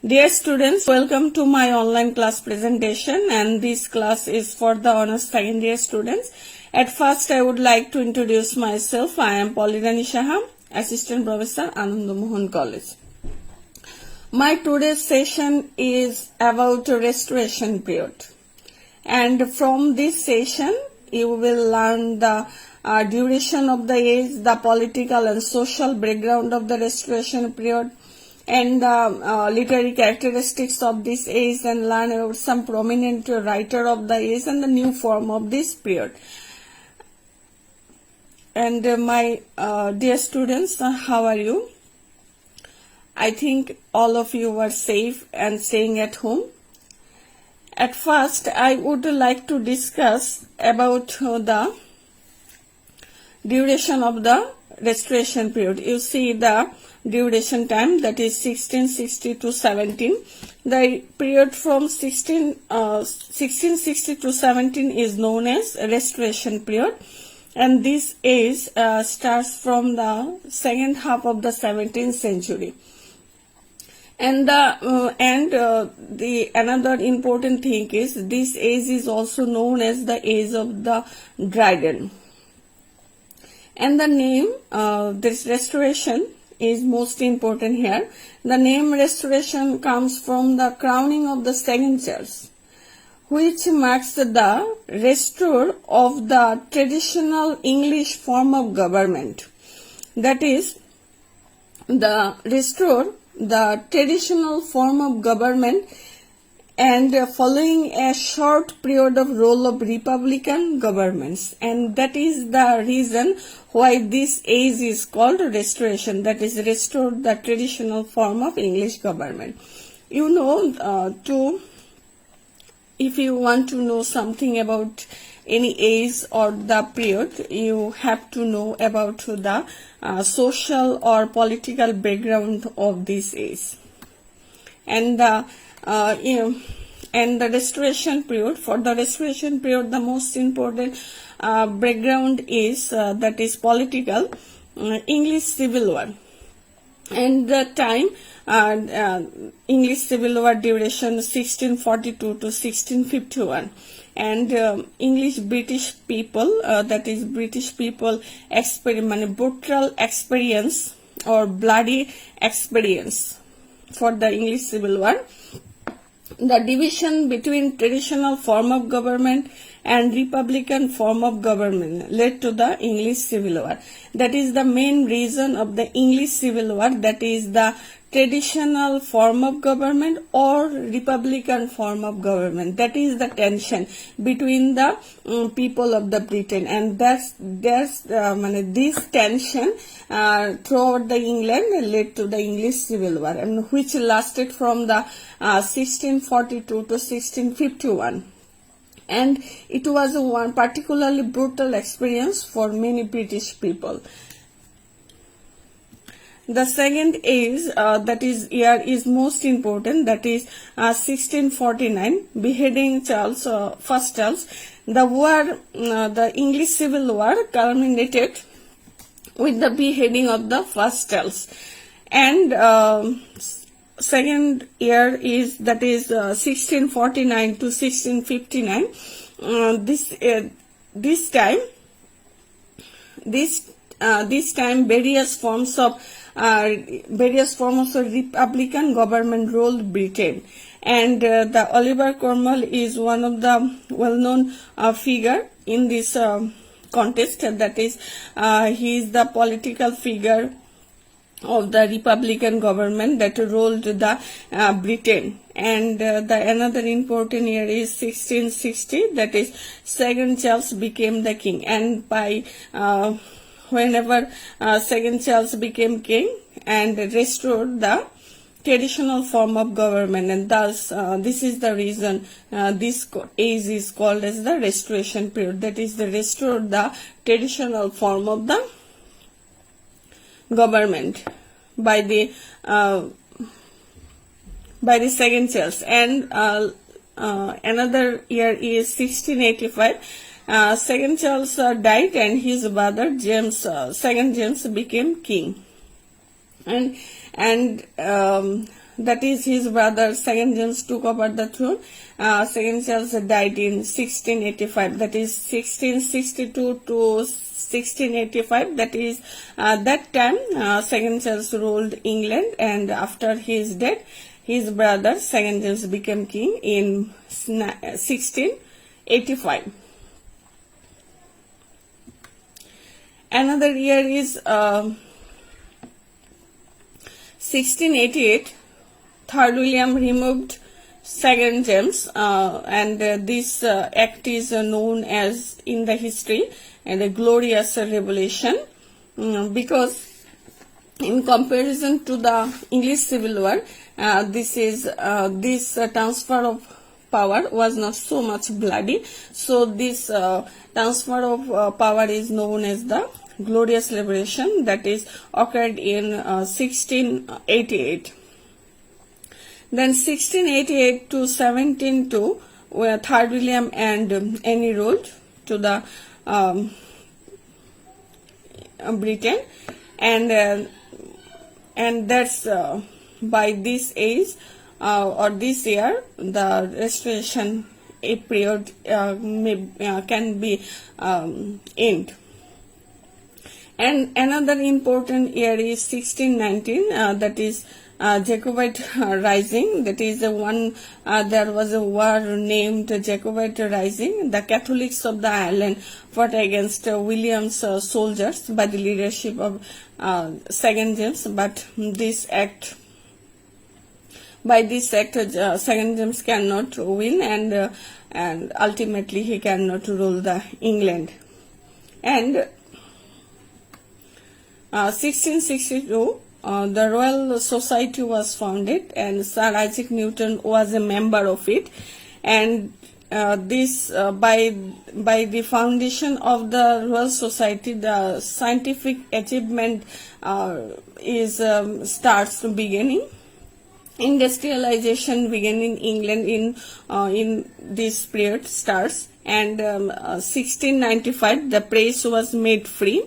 Dear students, welcome to my online class presentation, and this class is for the honors second year students. At first, I would like to introduce myself. I am Polirani Shaham, Assistant Professor, Ananda Mohan College. My today's session is about restoration period, and from this session you will learn the duration of the age, the political and social background of the restoration period, and the literary characteristics of this age, and learn about some prominent writer of the age and the new form of this period. And my dear students, how are you? I think all of you are safe and staying at home. At first, I would like to discuss about the duration of the restoration period. You see the duration time, that is 1660 to 17. The period from 1660 to 17 is known as restoration period, and this age starts from the second half of the 17th century. And the another important thing is this age is also known as the age of the Dryden. And the name, this restoration is most important here. The name restoration comes from the crowning of the second Charles, which marks the restore of the traditional English form of government. That is, the restore the traditional form of government and following a short period of rule of republican governments, and that is the reason why this age is called restoration, that is restore the traditional form of English government. You know, if you want to know something about any age or the period, you have to know about the social or political background of this age. And the and the restoration period, for the restoration period, the most important background is that is political, English Civil War. And the time, English Civil War duration 1642 to 1651. And English British people, that is British people brutal experience or bloody experience for the English Civil War. The division between traditional form of government and republican form of government led to the English Civil War. That is the main reason of the English Civil War, that is the traditional form of government or republican form of government. That is the tension between the people of the Britain, and this tension throughout the England led to the English Civil War, and which lasted from the 1642 to 1651. And it was one particularly brutal experience for many British people. The second age, that is year, is most important, that is 1649, beheading Charles, first Charles. The war, the English Civil War culminated with the beheading of the first Charles. And second year is, that is 1649 to 1659. This time various forms of republican government ruled Britain, and the Oliver Cromwell is one of the well-known figure in this contest. That is, he is the political figure of the republican government that ruled the Britain. And the another important year is 1660, that is second Charles became the king. And by whenever second Charles became king and restored the traditional form of government, and thus this is the reason this age is called as the restoration period, that is the restore the traditional form of the government by the second Charles. And another year is 1685. Second Charles died, and his brother second James became king. And that is his brother second James took over the throne. Second Charles died in 1685, that is 1662 to 1685, that is that time second Charles ruled England, and after his death his brother second James became king in 1685. Another year is 1688. Third William removed second James, and this act is known as in the history and the glorious revolution, because in comparison to the English Civil War, this transfer of power was not so much bloody. So this transfer of power is known as the glorious revolution, that is occurred in 1688. Then 1688 to 1702, where Third William and Anne ruled to the Britain, and that's by this age or this year the restoration period can be end. And another important year is 1619, that is Jacobite Rising. That is the one, there was a war named Jacobite Rising. The Catholics of the Ireland fought against William's soldiers by the leadership of second James, but by this act second James cannot win, and ultimately he cannot rule the England. And 1662, the Royal Society was founded, and Sir Isaac Newton was a member of it. And this by the foundation of the Royal Society, the scientific achievement starts beginning. Industrialization began in England in this period starts, and 1695 the press was made free.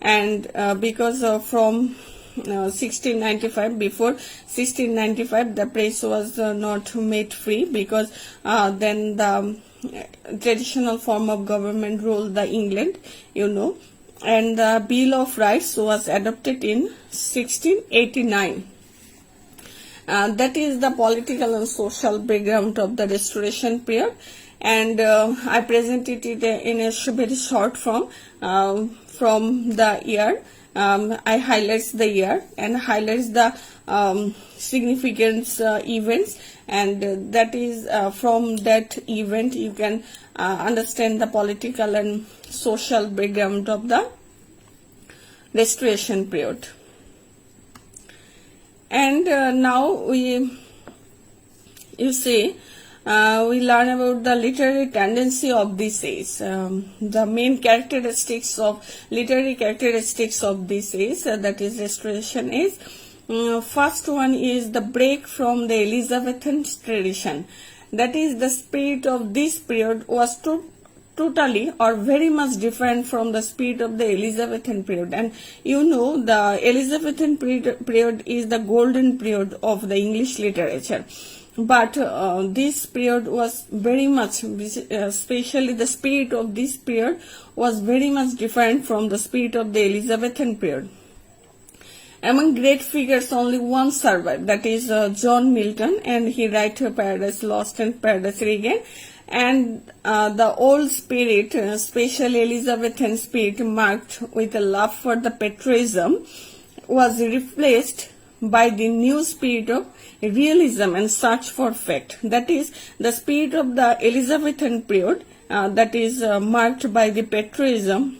And because from 1695, before 1695 the press was not made free, because then the traditional form of government ruled the England, and the Bill of Rights was adopted in 1689. That is the political and social background of the restoration period, and I presented it in a very short form from the year. I highlights the year and highlights the significance events, and that is from that event you can understand the political and social background of the restoration period. And now we learn about the literary tendency of this age. The main literary characteristics of this age, that is restoration age. First one is the break from the Elizabethan tradition. That is, the spirit of this period was totally or very much different from the spirit of the Elizabethan period. And the Elizabethan period is the golden period of the English literature. But this period was very much, especially the spirit of this period was very much different from the spirit of the Elizabethan period. Among great figures, only one survived, that is John Milton, and he wrote Paradise Lost and Paradise Regained. And the old spirit, especially Elizabethan spirit, marked with a love for the patriotism, was replaced by the new spirit of realism and search for fact. That is, the spirit of the Elizabethan period, that is marked by the patriotism,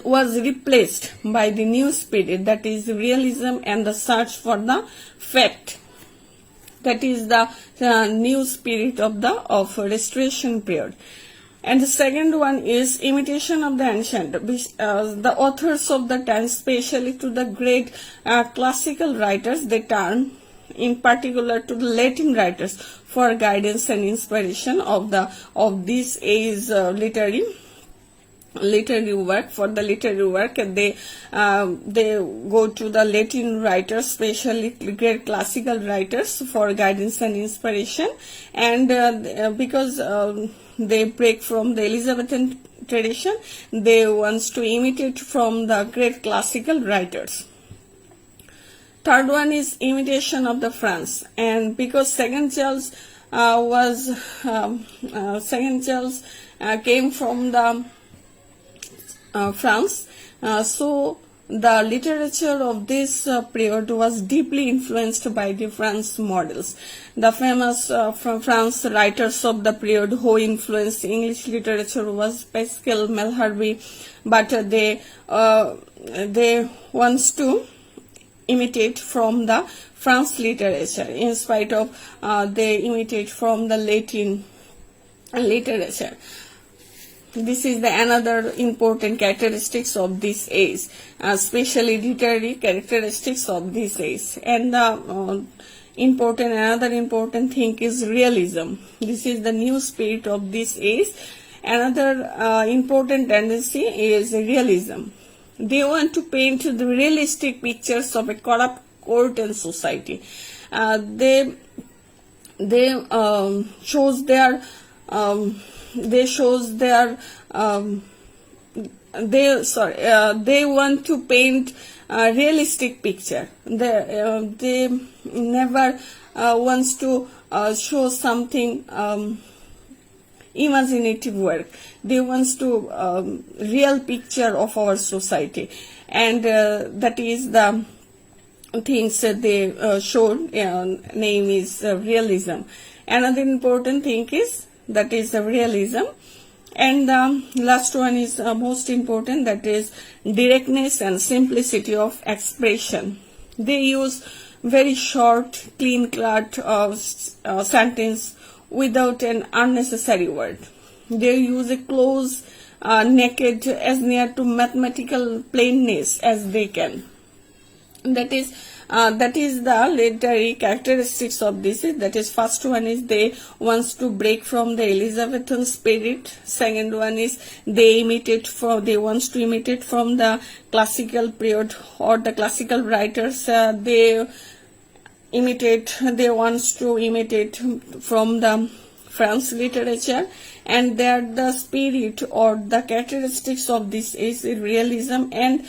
was replaced by the new spirit, that is realism and the search for the fact. That is the new spirit of restoration period. And the second one is imitation of the ancient. The authors of the time, especially to the great classical writers, they turn in particular to the Latin writers for guidance and inspiration of this age literary literary work. For the literary work, they go to the Latin writers, especially great classical writers, for guidance and inspiration. And because they break from the Elizabethan tradition, they want to imitate from the great classical writers. Third one is imitation of the France, and because Second Charles came from the France, so the literature of this period was deeply influenced by the French models. The famous from France writers of the period who influenced English literature was Pascal, Malherbe, but they wants to imitate from the French literature, in spite of they imitate from the Latin literature. This is the another important characteristics of this age, especially literary characteristics of this age. And the another important thing is realism. This is the new spirit of this age. Another important tendency is realism. They want to paint the realistic pictures of a corrupt court and society. They shows their they want to paint a realistic picture. They never wants to show something imaginative work. They wants to real picture of our society, and that is the things that they showed. Name is realism. Another important thing is that is the realism. And the last one is most important, that is directness and simplicity of expression. They use very short, clean-cut sentence without an unnecessary word. They use a close, naked, as near to mathematical plainness as they can. That is the literary characteristics of this. That is, first one is they wants to break from the Elizabethan spirit. Second one is they wants to imitate from the classical period or the classical writers. They wants to imitate from the French literature, and that the spirit or the characteristics of this is realism, and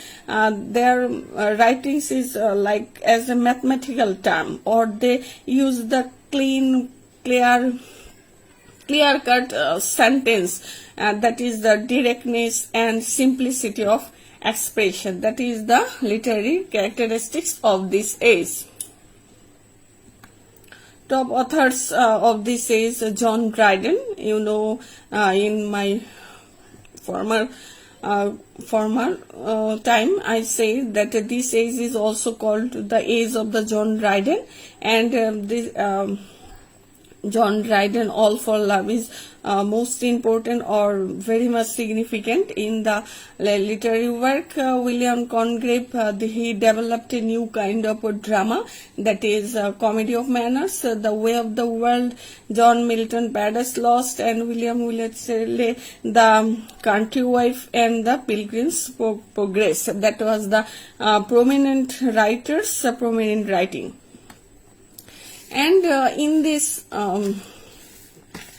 their writings is like as a mathematical term, or they use the clear cut sentence, that is the directness and simplicity of expression. That is the literary characteristics of this age. Top authors of this age: John Dryden. In my former time, I say that this age is also called the age of the John Dryden, and this John Dryden, All for Love, is most important or very much significant in the literary work. William Congreve, he developed a new kind of a drama, that is comedy of manners, The Way of the World. John Milton, Paradise Lost, and William Shelley, The Country Wife and The Pilgrim's Progress. That was the prominent writers, prominent writing. And in this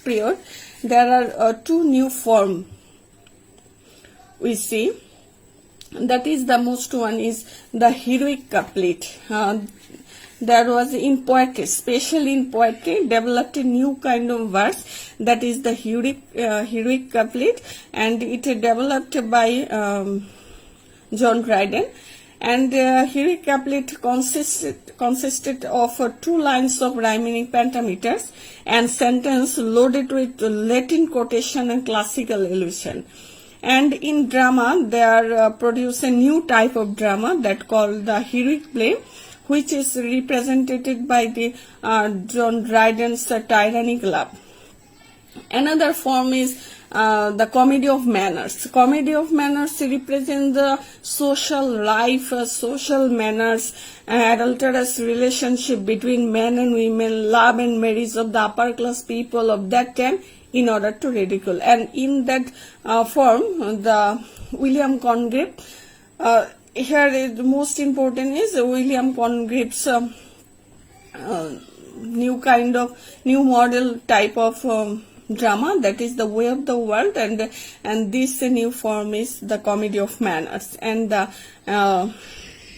period, there are two new forms we see. That is, the most one is the heroic couplet. There was in poetry, especially in poetry, developed a new kind of verse, that is the heroic couplet, and it developed by John Dryden. And heroic couplet consisted of 2 lines of rhyming pentameters and sentence loaded with Latin quotation and classical allusion. And in drama, they are produce a new type of drama that called the heroic play, which is represented by the John Dryden's tyrannic love. Another form is the comedy of manners. Comedy of manners represent the social life, social manners, adulterous relationship between men and women, love and marriage of the upper class people of that time in order to ridicule. And in that form, the William Congreve, here the most important is William Congreve's new model type of drama, that is the way of the world, and this new form is the comedy of manners, and the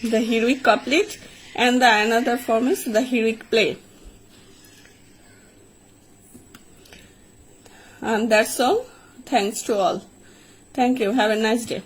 heroic couplet, and the another form is the heroic play. And that's all. Thanks to all. Thank you. Have a nice day.